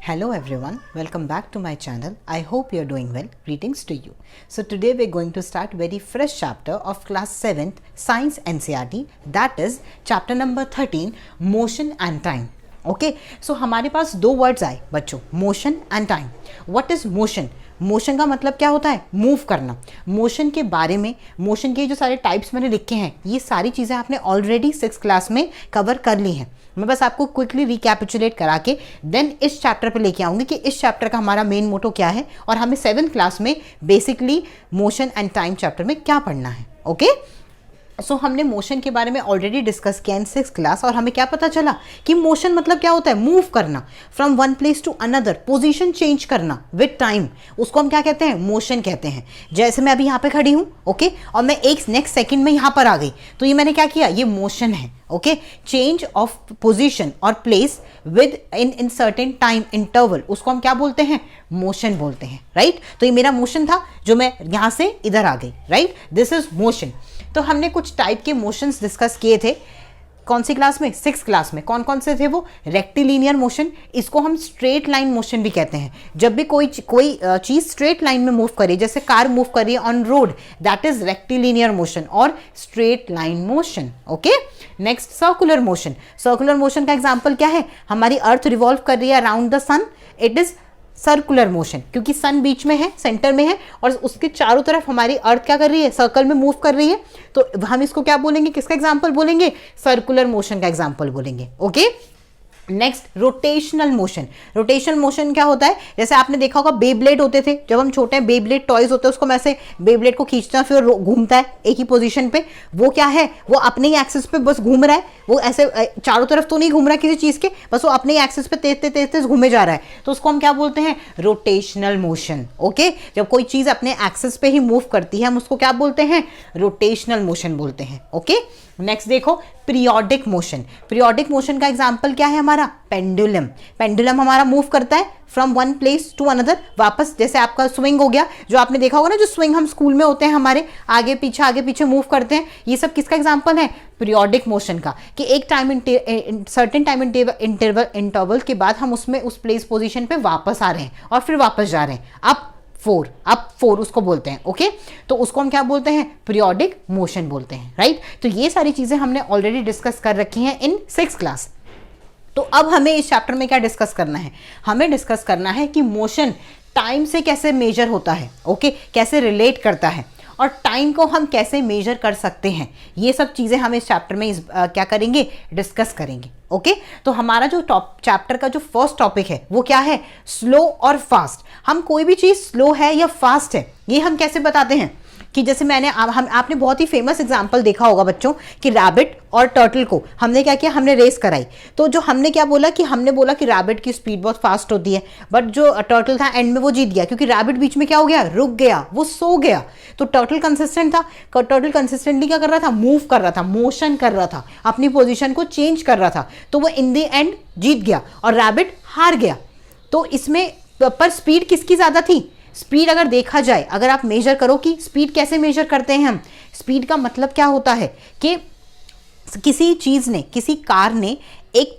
Hello everyone, welcome back to my channel. I hope you are doing well. Greetings to you. So today we are going to start very fresh chapter of class 7th Science NCERT, that is chapter number 13 Motion and Time. Okay so हमारे पास दो words आए बच्चों, motion and time. What is motion? Motion का मतलब क्या होता है? Move करना. मोशन के बारे में, मोशन के जो सारे टाइप्स मैंने लिखे हैं, ये सारी चीज़ें आपने ऑलरेडी 6th क्लास में कवर कर ली हैं. मैं बस आपको क्विकली रिकैपिचुलेट करा के देन इस चैप्टर पे लेके आऊँगी कि इस चैप्टर का हमारा मेन मोटो क्या है और हमें 7th क्लास में basically motion and time chapter में क्या पढ़ना है. ओके सो हमने मोशन के बारे में ऑलरेडी डिस्कस किया इन 6th क्लास और हमें क्या पता चला कि मोशन मतलब क्या होता है? मूव करना from one place to another, position change करना विद टाइम, उसको हम क्या कहते हैं? मोशन कहते हैं. जैसे मैं अभी यहाँ पे खड़ी हूँ, ओके, और मैं एक नेक्स्ट सेकंड में यहाँ पर आ गई, तो ये मैंने क्या किया? ये मोशन है. ओके, चेंज ऑफ पोजीशन और place with in certain time interval, उसको हम क्या बोलते हैं? मोशन बोलते हैं. राइट, तो ये मेरा मोशन था जो मैं यहाँ से इधर आ गई. Right, this is motion. तो हमने कुछ टाइप के मोशंस डिस्कस किए थे. कौन सी क्लास में? 6th क्लास में. कौन कौन से थे वो? रेक्टिलिनियर मोशन, इसको हम स्ट्रेट लाइन मोशन भी कहते हैं. जब भी कोई चीज स्ट्रेट लाइन में मूव करे, जैसे कार मूव कर रही है on road, that is rectilinear motion और straight line motion. Okay, next circular motion. Circular motion का एग्जांपल क्या है? हमारी अर्थ रिवॉल्व कर रही है around the sun, it is circular motion, क्योंकि सन बीच में है, सेंटर में है और उसके चारों तरफ हमारी अर्थ क्या कर रही है? सर्कल में मूव कर रही है. तो हम इसको क्या बोलेंगे? किसका एग्जांपल बोलेंगे? सर्कुलर मोशन का एग्जांपल बोलेंगे. Okay, next rotational motion. Rotational motion क्या होता है? जैसे आपने देखा होगा बेब्लेड होते थे जब हम छोटे हैं, बेब्लेड टॉयज होते हैं, उसको मैं ऐसे बेब्लेड को खींचता फिर घूमता है एक ही पोजीशन पे. वो क्या है? वो अपने ही एक्सिस पे बस घूम रहा है, वो ऐसे चारों तरफ तो नहीं घूम रहा है किसी चीज के, बस वो अपने ही एक्सिस पे तेज तेज घूमे जा रहा है. तो उसको हम क्या बोलते हैं? Rotational motion. ओके, जब कोई चीज अपने एक्सिस पे ही मूव करती है हम उसको क्या बोलते हैं? रोटेशनल मोशन बोलते हैं. ओके, नेक्स्ट देखो पीरियोडिक मोशन. पीरियोडिक मोशन का एग्जांपल क्या है हमारा? पेंडुलम. पेंडुलम हमारा मूव करता है from one place to another, वापस. जैसे आपका स्विंग हो गया, जो आपने देखा होगा ना, जो स्विंग हम स्कूल में होते हैं हमारे, आगे पीछे मूव करते हैं, ये सब किसका एग्जांपल है? पीरियोडिक मोशन का. कि एक टाइम सर्टेन टाइम इंटरवल के बाद हम उसमें उस प्लेस पोजीशन पे वापस आ रहे हैं और फिर वापस जा रहे हैं. अप फोर उसको बोलते हैं. ओके, तो उसको हम क्या बोलते हैं? पीरियोडिक मोशन बोलते हैं. राइट, तो ये सारी चीजें हमने ऑलरेडी डिस्कस कर रखी हैं इन 6th क्लास. तो अब हमें इस चैप्टर में क्या डिस्कस करना है? हमें डिस्कस करना है कि मोशन टाइम से कैसे मेजर होता है. ओके, कैसे रिलेट करता है और टाइम को हम कैसे मेजर कर सकते हैं. ये सब चीज़ें हम इस चैप्टर में क्या करेंगे? डिस्कस करेंगे. ओके, तो हमारा जो चैप्टर का जो फर्स्ट टॉपिक है वो क्या है? स्लो और फास्ट. हम कोई भी चीज़ स्लो है या फास्ट है ये हम कैसे बताते हैं? कि जैसे आपने बहुत ही फेमस एग्जांपल देखा होगा बच्चों कि रैबिट और टर्टल को हमने क्या किया? हमने रेस कराई. तो जो हमने क्या बोला कि हमने बोला कि रैबिट की स्पीड बहुत फास्ट होती है, बट जो टर्टल था एंड में वो जीत गया, क्योंकि रैबिट बीच में क्या हो गया? रुक गया, वो सो गया. तो टर्टल कंसिस्टेंट था. टर्टल कंसिस्टेंटली क्या कर रहा था? मूव कर रहा था, मोशन कर रहा था, अपनी पोजिशन को चेंज कर रहा था. तो वो इन द एंड जीत गया और रैबिट हार गया. तो इसमें पर स्पीड किसकी ज्यादा थी? स्पीड अगर देखा जाए, अगर आप मेजर करो कि स्पीड कैसे मेजर करते हैं हम, स्पीड का मतलब क्या होता है कि किसी चीज ने, किसी कार ने एक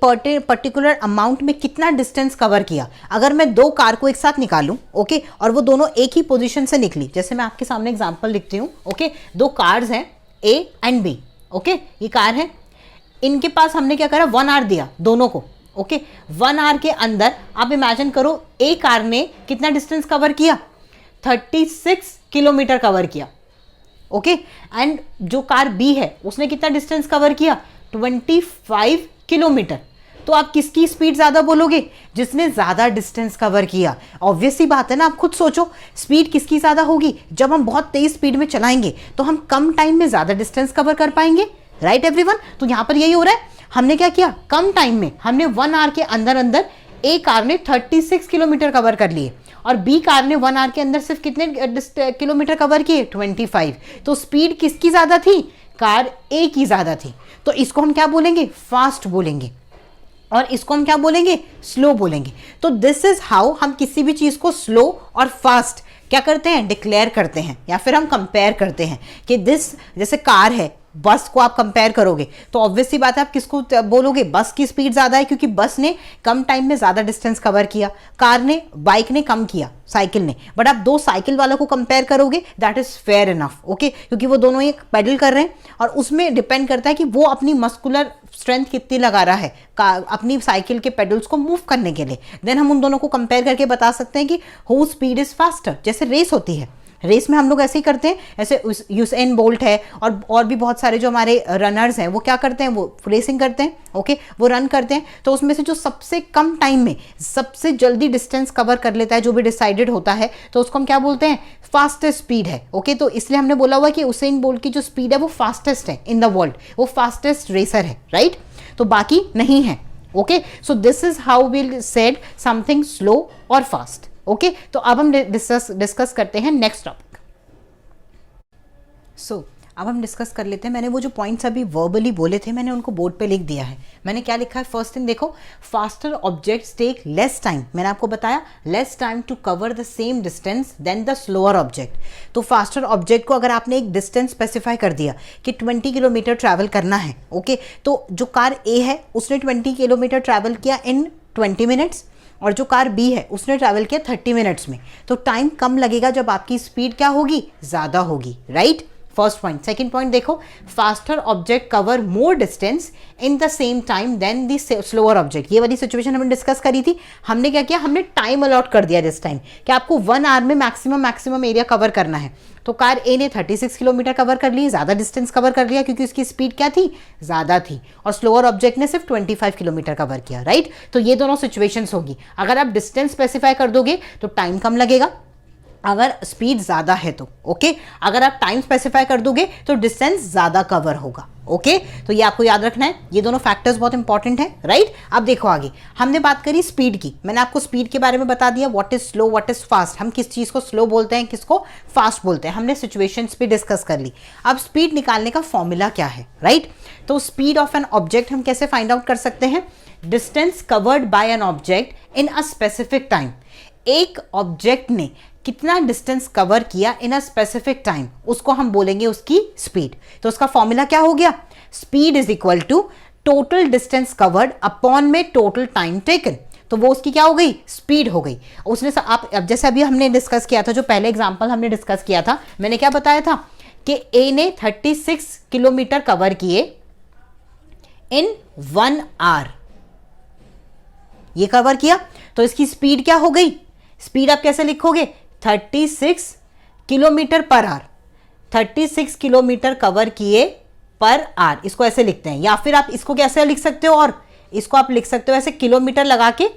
पर्टिकुलर अमाउंट में कितना डिस्टेंस कवर किया. अगर मैं दो कार को एक साथ निकालूं, ओके, और वो दोनों एक ही पोजीशन से निकली, जैसे मैं आपके सामने एग्जांपल लिखती हूं. ओके, दो कार्स हैं ए एंड बी. ओके, ये कार है, इनके पास हमने क्या करा? 1 आवर दिया दोनों को. ओके, 1 आवर के अंदर आप इमेजिन करो ए कार ने कितना डिस्टेंस कवर किया? 36 किलोमीटर कवर किया. ओके, एंड जो कार बी है उसने कितना डिस्टेंस कवर किया? 25 किलोमीटर. तो आप किसकी स्पीड ज्यादा बोलोगे? जिसने ज्यादा डिस्टेंस कवर किया. ऑब्वियस सी बात है ना, आप खुद सोचो स्पीड किसकी ज्यादा होगी? जब हम बहुत तेज स्पीड में चलाएंगे तो हम कम टाइम में ज्यादा डिस्टेंस कवर कर पाएंगे. राइट एवरीवन, तो यहां पर यही हो रहा है. हमने क्या किया? कम टाइम में हमने 1 आवर के अंदर ए कार ने 36 किलोमीटर कवर कर लिए और बी कार ने 1 आवर के अंदर सिर्फ कितने किलोमीटर कवर किए? 25. तो स्पीड किसकी ज्यादा थी? कार ए की ज्यादा थी. तो इसको हम क्या बोलेंगे? फास्ट बोलेंगे. और इसको हम क्या बोलेंगे? स्लो बोलेंगे. तो दिस इज हाउ हम किसी भी चीज को स्लो और फास्ट क्या करते हैं? डिक्लेयर करते हैं या फिर हम कंपेयर करते हैं कि दिस, जैसे कार है, बस को आप कंपेयर करोगे तो ऑब्वियस सी बात है आप किसको बोलोगे, बस की स्पीड ज्यादा है, क्योंकि बस ने कम टाइम में ज्यादा डिस्टेंस कवर किया, कार ने बाइक ने कम किया, साइकिल ने। बट आप दो साइकिल वालों को कंपेयर करोगे that is fair enough, okay, क्योंकि वो दोनों एक पेडल कर रहे हैं और उसमें डिपेंड करता है कि वो अपनी मस्कुलर स्ट्रेंथ कितनी लगा रहा है अपनी साइकिल के पेडल्स को मूव करने के लिए। देन हम उन दोनों को कंपेयर करके बता सकते हैं कि हु स्पीड इज फास्टर। जैसे रेस होती है, रेस में हम लोग ऐसे ही करते हैं, ऐसे यूसेन बोल्ट है और भी बहुत सारे जो हमारे रनर्स हैं वो क्या करते हैं, वो रेसिंग करते हैं, ओके, वो रन करते हैं। तो उसमें से जो सबसे कम टाइम में सबसे जल्दी डिस्टेंस कवर कर लेता है, जो भी डिसाइडेड होता है, तो उसको हम क्या बोलते हैं, फास्टेस्ट स्पीड है, ओके। तो इसलिए हमने बोला हुआ कि यूसेन बोल्ट की जो स्पीड है वो फास्टेस्ट है इन द वर्ल्ड, वो फास्टेस्ट रेसर है, राइट। तो बाकी नहीं है, okay. So this is how we said something slow और फास्ट, ओके। तो अब हम डिस्कस करते हैं नेक्स्ट टॉपिक। सो अब हम डिस्कस कर लेते हैं। मैंने वो जो पॉइंट्स अभी वर्बली बोले थे मैंने उनको बोर्ड पे लिख दिया है। मैंने क्या लिखा है, फर्स्ट थिंग देखो, faster objects take less time. मैंने आपको बताया less time to cover the same distance then the slower object. तो फास्टर ऑब्जेक्ट को अगर आपने एक डिस्टेंस स्पेसिफाई कर दिया कि 20 किलोमीटर ट्रैवल करना है, ओके, तो जो कार ए है उसने 20 किलोमीटर ट्रैवल किया इन 20 मिनट्स और जो कार बी है उसने ट्रैवल किया 30 मिनट्स में। तो टाइम कम लगेगा जब आपकी स्पीड क्या होगी, ज़्यादा होगी, right. First point. Second point देखो, faster object cover more distance in the same time then the slower object. ये वाली सिचुएशन हमने डिस्कस करी थी। हमने क्या किया, हमने टाइम अलॉट कर दिया दिस टाइम कि आपको 1 आवर में मैक्सिमम एरिया कवर करना है। तो कार ए ने 36 किलोमीटर कवर कर ली, ज़्यादा डिस्टेंस कवर कर लिया क्योंकि उसकी स्पीड क्या थी, ज़्यादा थी, और स्लोअर ऑब्जेक्ट ने सिर्फ 25 किलोमीटर कवर किया, राइट। तो ये दोनों सिचुएशंस होगी। अगर आप डिस्टेंस स्पेसिफाई कर दोगे तो टाइम कम लगेगा, अगर स्पीड ज़्यादा है तो, ओके। अगर आप टाइम स्पेसिफाई कर दोगे तो डिस्टेंस ज़्यादा कवर होगा, ओके। तो ये आपको याद रखना है, ये दोनों फैक्टर्स बहुत इंपॉर्टेंट है, राइट। अब देखो आगे हमने बात करी स्पीड की। मैंने आपको स्पीड के बारे में बता दिया, what is slow what is fast, हम किस चीज़ को स्लो बोलते हैं किसको फास्ट बोलते हैं, हमने सिचुएशंस भी डिस्कस कर ली। अब स्पीड निकालने का फॉर्मूला क्या है, राइट। तो स्पीड ऑफ एन ऑब्जेक्ट हम कैसे फाइंड आउट कर सकते हैं, distance covered by an object in a specific time. एक ऑब्जेक्ट ने कितना डिस्टेंस कवर किया इन अ स्पेसिफिक टाइम, उसको हम बोलेंगे उसकी स्पीड। तो उसका फॉर्मूला क्या हो गया, speed is equal to total distance covered upon में टोटल टाइम टेकन। तो वो उसकी क्या हो गई, स्पीड हो गई। उसने आप अब जैसे अभी हमने डिस्कस किया था, जो पहले एग्जांपल हमने डिस्कस किया था, मैंने क्या बताया था कि ए ने 36 किलोमीटर कवर किए इन 1 आवर, ये कवर किया, तो इसकी स्पीड क्या हो गई, स्पीड आप कैसे लिखोगे, 36 kilometre per hour, 36 kilometre cover किए पर आवर, इसको ऐसे लिखते हैं। या फिर आप इसको कैसे लिख सकते हो, और इसको आप लिख सकते हो ऐसे किलोमीटर लगा के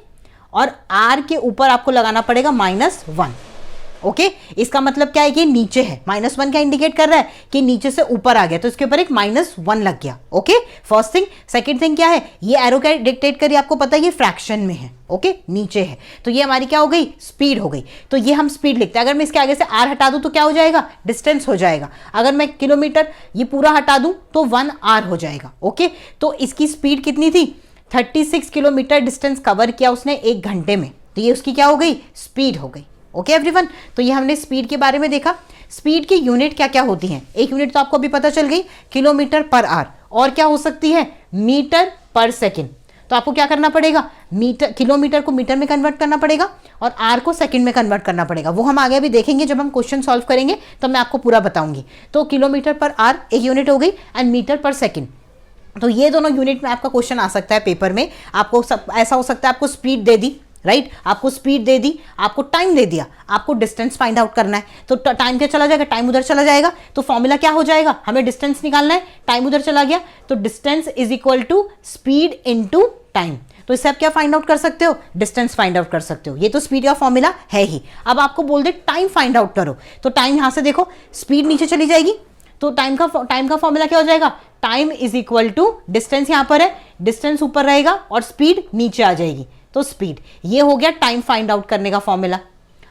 और आर के ऊपर आपको लगाना पड़ेगा -1, ओके। इसका मतलब क्या है कि नीचे है, -1 क्या इंडिकेट कर रहा है कि नीचे से ऊपर आ गया, तो इसके ऊपर एक -1 लग गया, okay. First thing. Second thing क्या है, ये एरो क्या डिक्टेट करिए, आपको पता है ये फ्रैक्शन में है, ओके, नीचे है, तो ये हमारी क्या हो गई, स्पीड हो गई। तो ये हम स्पीड लिखते हैं। अगर मैं इसके आगे से आर हटा दूं तो क्या हो जाएगा, डिस्टेंस हो जाएगा। अगर मैं किलोमीटर ये पूरा हटा दूं तो 1 आवर हो जाएगा, ओके। तो इसकी स्पीड कितनी थी, 36 किलोमीटर डिस्टेंस कवर किया उसने 1 घंटे में, तो ये उसकी क्या हो गई, स्पीड हो गई, ओके एवरीवन। तो ये हमने स्पीड के बारे में देखा। स्पीड की यूनिट क्या क्या होती हैं, एक यूनिट तो आपको अभी पता चल गई, किलोमीटर पर आवर, और क्या हो सकती है, मीटर पर सेकंड। तो आपको क्या करना पड़ेगा, मीटर, किलोमीटर को मीटर में कन्वर्ट करना पड़ेगा और आर को सेकंड में कन्वर्ट करना पड़ेगा। वो हम आगे भी देखेंगे, जब हम क्वेश्चन सॉल्व करेंगे तब मैं आपको पूरा बताऊंगी। तो किलोमीटर पर आवर एक यूनिट हो गई एंड मीटर पर सेकंड, तो ये दोनों यूनिट में आपका क्वेश्चन आ सकता है पेपर में। आपको ऐसा हो सकता है, आपको स्पीड दे दी, राइट, आपको स्पीड दे दी, आपको टाइम दे दिया, आपको डिस्टेंस फाइंड आउट करना है, तो टाइम क्या चला जाएगा, टाइम उधर चला जाएगा। तो फॉर्मूला क्या हो जाएगा, हमें डिस्टेंस निकालना है, टाइम उधर चला गया, तो distance is equal to speed into time. तो इससे आप क्या फाइंड आउट कर सकते हो, डिस्टेंस फाइंड आउट कर सकते हो। ये तो स्पीड का फॉर्मूला है ही। अब आपको बोल दे टाइम फाइंड आउट करो, तो टाइम यहां से देखो, स्पीड नीचे चली जाएगी, तो टाइम का फॉर्मूला क्या हो जाएगा, time is equal to distance, यहां पर है, डिस्टेंस ऊपर रहेगा और स्पीड नीचे आ जाएगी, तो स्पीड। ये हो गया टाइम फाइंड आउट करने का फॉर्मूला।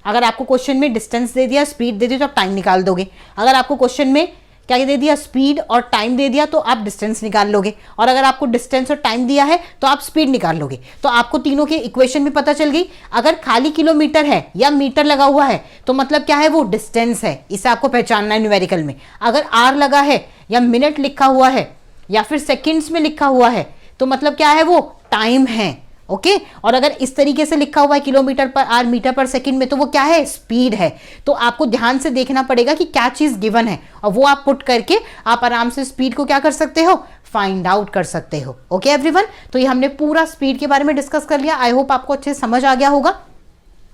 अगर आपको क्वेश्चन में डिस्टेंस दे दिया, स्पीड दे दी, तो आप टाइम निकाल दोगे। अगर आपको क्वेश्चन में क्या दे दिया, स्पीड और टाइम दे दिया, तो आप डिस्टेंस निकाल लोगे, और अगर आपको डिस्टेंस और टाइम दिया है तो आप स्पीड निकाल लोगे। तो आपको तीनों की इक्वेशन भी पता चल गई। अगर खाली किलोमीटर है या मीटर लगा हुआ है तो मतलब क्या है, वो डिस्टेंस है, इसे आपको पहचानना है न्यूमेरिकल में। अगर आर लगा है या मिनट लिखा हुआ है या फिर सेकेंड्स में लिखा हुआ है तो मतलब क्या है, वो टाइम है। ओके और अगर इस तरीके से लिखा हुआ है किलोमीटर पर आर मीटर पर सेकंड में, तो वो क्या है, स्पीड है। तो आपको ध्यान से देखना पड़ेगा कि क्या चीज गिवन है, और वो आप पुट करके आप आराम से स्पीड को क्या कर सकते हो, फाइंड आउट कर सकते हो। ओके एवरीवन, तो ये हमने पूरा स्पीड के बारे में डिस्कस कर लिया। आई होप आपको अच्छे से समझ आ गया होगा।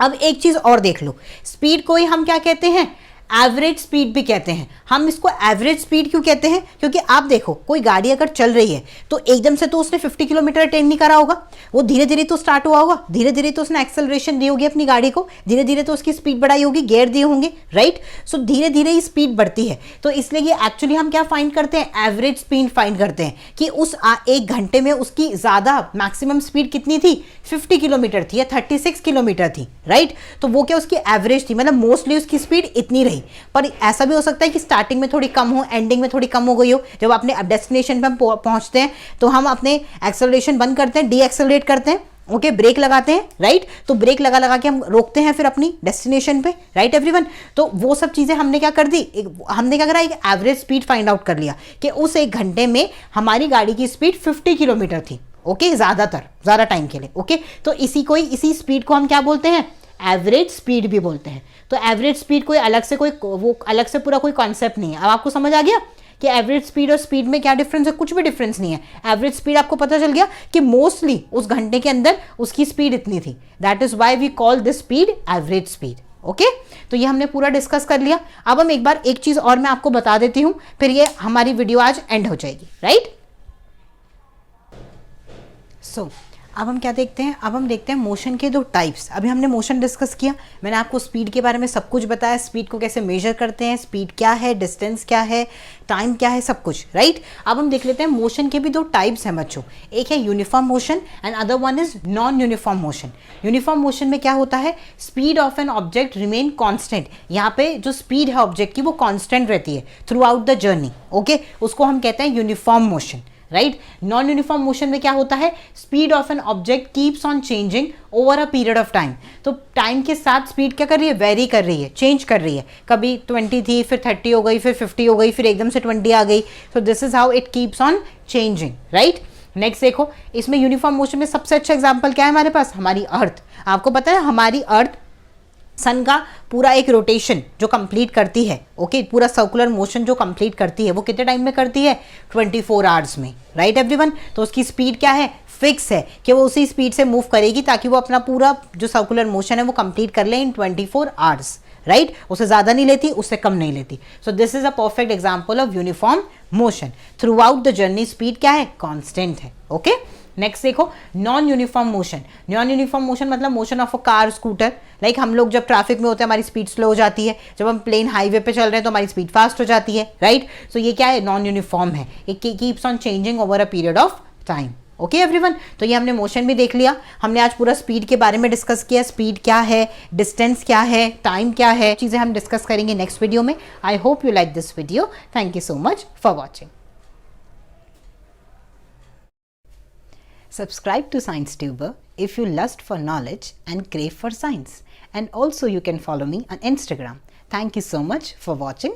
अब एक चीज और देख लो, स्पीड को ही हम क्या कहते हैं, एवरेज स्पीड भी कहते हैं। हम इसको एवरेज स्पीड क्यों कहते हैं, क्योंकि आप देखो कोई गाड़ी अगर चल रही है तो एकदम से तो उसने 50 किलोमीटर अटेंड नहीं करा होगा, वो धीरे धीरे तो स्टार्ट हुआ होगा, धीरे धीरे तो उसने एक्सेलरेशन दी होगी अपनी गाड़ी को, धीरे धीरे तो उसकी स्पीड बढ़ाई होगी, गियर दिए होंगे, राइट। सो धीरे धीरे ही स्पीड बढ़ती है। तो इसलिए ये एक्चुअली हम क्या फाइंड करते हैं, एवरेज स्पीड फाइंड करते हैं कि उस एक घंटे में उसकी ज्यादा मैक्सिमम स्पीड कितनी थी, 50 किलोमीटर थी या 36 किलोमीटर थी, राइट। तो वो क्या उसकी एवरेज थी, मतलब मोस्टली उसकी स्पीड इतनी रही। पर ऐसा भी हो सकता है कि स्टार्टिंग में थोड़ी कम हो, एंडिंग में थोड़ी कम हो गई हो। जब अपने डेस्टिनेशन पे हम पहुंचते हैं तो हम अपने एक्सेलरेशन बंद करते हैं, डी एक्सेलरेट करते हैं, ओके ब्रेक लगाते हैं, राइट। तो ब्रेक लगा लगा के हम रोकते हैं फिर अपनी डेस्टिनेशन पे, राइट एवरीवन। तो वो सब चीजें हमने क्या कर दी, हमने क्या करा, एक एवरेज स्पीड फाइंड आउट कर लिया कि उस एक घंटे में हमारी गाड़ी की स्पीड 50 किलोमीटर थी, ओके ज्यादा टाइम के लिए, ओके। तो इसी स्पीड को हम क्या बोलते हैं, एवरेज स्पीड भी बोलते हैं। तो एवरेज स्पीड कोई अलग से पूरा कोई कॉन्सेप्ट नहीं है। अब आपको समझ आ गया कि एवरेज स्पीड और स्पीड में क्या डिफरेंस है, कुछ भी डिफरेंस नहीं है। एवरेज स्पीड आपको पता चल गया कि मोस्टली उस घंटे के अंदर उसकी स्पीड इतनी थी, that is why we call this speed average speed. Okay तो ये हमने पूरा डिस्कस कर लिया। अब हम एक बार एक चीज और मैं आपको बता देती हूं, फिर ये हमारी वीडियो आज एंड हो जाएगी, राइट। सो अब हम क्या देखते हैं, अब हम देखते हैं मोशन के दो टाइप्स। अभी हमने मोशन डिस्कस किया, मैंने आपको स्पीड के बारे में सब कुछ बताया, स्पीड को कैसे मेजर करते हैं, स्पीड क्या है, डिस्टेंस क्या है, टाइम क्या है, सब कुछ, राइट। अब हम देख लेते हैं मोशन के भी दो टाइप्स हैं बच्चों, एक है uniform motion and other one is non uniform motion. Uniform motion में क्या होता है, speed of an object remain constant. यहाँ पे जो स्पीड है ऑब्जेक्ट की वो कॉन्स्टेंट रहती है through out the journey, okay, उसको हम कहते हैं uniform motion, right. Non uniform motion में क्या होता है, speed of an object keeps on changing over a period of time. तो टाइम के साथ स्पीड क्या कर रही है, वेरी कर रही है, चेंज कर रही है। कभी 20 थी, फिर 30 हो गई, फिर 50 हो गई, फिर एकदम से 20 आ गई। सो this is how it keeps on changing, right. Next देखो, इसमें यूनिफॉर्म मोशन में सबसे अच्छा एग्जाम्पल क्या है हमारे पास, हमारी अर्थ। आपको पता है हमारी अर्थ सन का पूरा एक रोटेशन जो कंप्लीट करती है, ओके, पूरा सर्कुलर मोशन जो कंप्लीट करती है वो कितने टाइम में करती है, 24 आवर्स में, राइट एवरीवन। तो उसकी स्पीड क्या है, फिक्स है कि वो उसी स्पीड से मूव करेगी ताकि वो अपना पूरा जो सर्कुलर मोशन है वो कंप्लीट कर ले इन 24 आवर्स, राइट। उससे ज़्यादा नहीं लेती, उससे कम नहीं लेती। So this is a perfect example of uniform motion. Through the journey speed क्या है, कॉन्स्टेंट है, ओके। नेक्स्ट देखो, non uniform motion. Non uniform motion मतलब motion of a car, scooter. Like हम लोग जब ट्रैफिक में होते हैं हमारी स्पीड स्लो हो जाती है, जब हम प्लेन हाईवे पे चल रहे हैं तो हमारी स्पीड फास्ट हो जाती है, राइट। सो ये क्या है, नॉन यूनिफॉर्म है, it keeps on changing over a period of time, okay everyone. तो ये हमने मोशन भी देख लिया। हमने आज पूरा स्पीड के बारे में डिस्कस किया, स्पीड क्या है, डिस्टेंस क्या है, टाइम क्या है, चीज़ें हम डिस्कस करेंगे नेक्स्ट वीडियो में। I hope you like this video. Thank you so much for watching. Subscribe to ScienceTuber if you lust for knowledge and crave for science. And also you can follow me on Instagram. Thank you so much for watching.